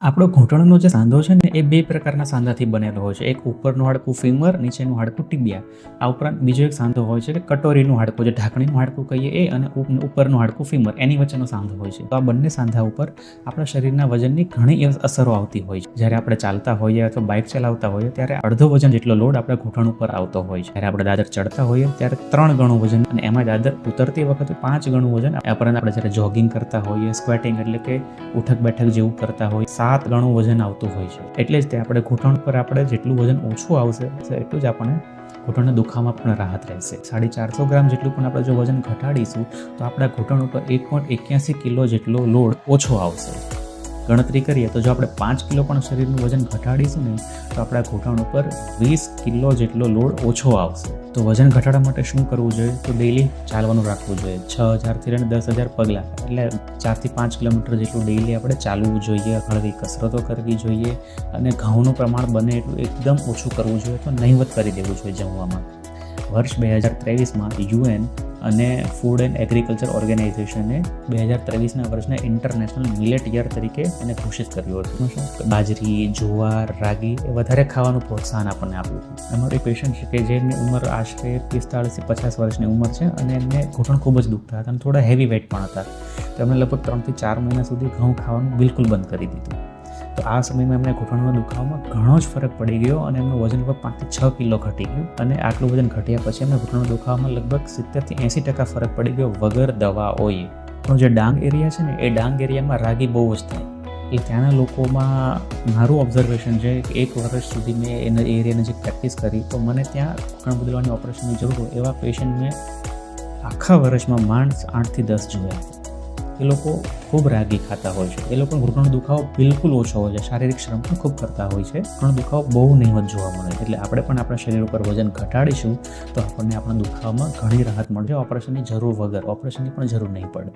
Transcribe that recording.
આપણો ઘૂંટણનો જે સાંધો છે ને એ બે પ્રકારના સાંધાથી બનેલો હોય છે. એક ઉપરનું હાડકું ફીમર, નીચેનું હાડકું ટિબિયા. આ ઉપરાંત બીજો એક સાંધો હોય છે કે કટોરીનું હાડકું, જે ઢાંકણીનું હાડકું કહીએ એ, અને ઉપરનું હાડકું ફીમર, એની વચ્ચેનો સાંધો હોય છે. તો આ બંને સાંધા ઉપર આપણા શરીરના વજનની ઘણી અસરો આવતી હોય છે. જ્યારે આપણે ચાલતા હોઈએ અથવા બાઇક ચલાવતા હોઈએ ત્યારે અડધો વજન જેટલો લોડ આપણા ઘૂંટણ ઉપર આવતો હોય છે. જ્યારે આપણે દાદર ચડતા હોઈએ ત્યારે 3 ગણું વજન, અને એમાં દાદર ઉતરતી વખતે 5 ગણું વજન. ઉપરાંત આપણે જ્યારે જોગિંગ કરતા હોઈએ, સ્ક્વેટિંગ એટલે કે ઉઠક બેઠક જેવું કરતા હોઈએ, 7 ગણું વજન આવતું હોય છે. એટલે જ તે આપણે ઘૂંટણ પર આપણે જેટલું વજન ઓછું આવશે એટલું જ આપણને ઘૂંટણના દુખાવામાં પણ રાહત રહેશે. 450 ગ્રામ જેટલું પણ આપણે જો વજન ઘટાડીશું તો આપણા ઘૂંટણ ઉપર 1.81 કિલો જેટલો લોડ ઓછો આવશે. ગણતરી કરીએ તો જો આપણે 5 કિલો પણ શરીરનું વજન ઘટાડીશું ને તો આપણા ઘૂંટણ ઉપર 20 કિલો જેટલો લોડ ઓછો આવશે. તો વજન ઘટાડવા માટે શું કરવું જોઈએ? તો ડેઈલી ચાલવાનું રાખવું જોઈએ. 6000 થી 10,000 પગલાં, એટલે 4 થી 5 કિલોમીટર જેટલું ડેઈલી આપણે ચાલવું જોઈએ. હળવી કસરતો કરવી જોઈએ અને ઘઉંનું પ્રમાણ બને એટલું એકદમ ઓછું કરવું જોઈએ, તો નહીવત કરી દેવું જોઈએ જમવામાં. વર્ષ 2023માં UN અને ફૂડ એન્ડ એગ્રીકલ્ચર ઓર્ગેનાઇઝેશને 2023ના વર્ષને ઇન્ટરનેશનલ મિલેટ યર તરીકે એને ઘોષિત કર્યું હતું. બાજરી, જુવાર, રાગી એ વધારે ખાવાનું પ્રોત્સાહન આપણને આપ્યું હતું. અમારો એક પેશન્ટ છે કે જેની ઉંમર આશરે 45 થી 50 વર્ષની ઉંમર છે અને એમને ઘૂંટણ ખૂબ જ દુખતા હતા અને થોડા હેવી વેટ પણ હતા. તો એમણે લગભગ 3 થી 4 મહિના સુધી ઘઉં ખાવાનું બિલકુલ બંધ કરી દીધું. તો આ સમયમાં એમને ઘૂંટણમાં દુખાવામાં ઘણો જ ફરક પડી ગયો અને એમનું વજન લગભગ 5 થી 6 કિલો ઘટી ગયું. અને આટલું વજન ઘટ્યા પછી એમને ઘૂંટણમાં દુખાવામાં લગભગ 70 થી 80% ફરક પડી ગયો વગર દવાઓએ. પણ જે ડાંગ એરિયા છે ને એ ડાંગ એરિયામાં રાગી બહુ જ થાય. એટલે ત્યાંના લોકોમાં મારું ઓબ્ઝર્વેશન છે કે 1 વર્ષ સુધી મેં એના એરિયાની જે પ્રેક્ટિસ કરી તો મને ત્યાં ઘૂંટણ બદલવાની ઓપરેશનની જરૂર હોય એવા પેશન્ટ મેં આખા વર્ષમાં માંડ 8 થી 10 જોયા. એ લોકો ખૂબ રાગી ખાતા હોય છે. એ લોકોનો ઘૂંટણનો દુખાવો બિલકુલ ઓછો હોય છે. શારીરિક શ્રમ પણ ખૂબ કરતા હોય છે. ઘૂંટણનો દુખાવો બહુ નહીવત જોવા મળે. એટલે આપણે પણ આપણા શરીર ઉપર વજન ઘટાડીશું તો આપણને આપણા દુખાવામાં ઘણી રાહત મળશે. ઓપરેશનની જરૂર વગર, ઓપરેશનની પણ જરૂર નહીં પડે.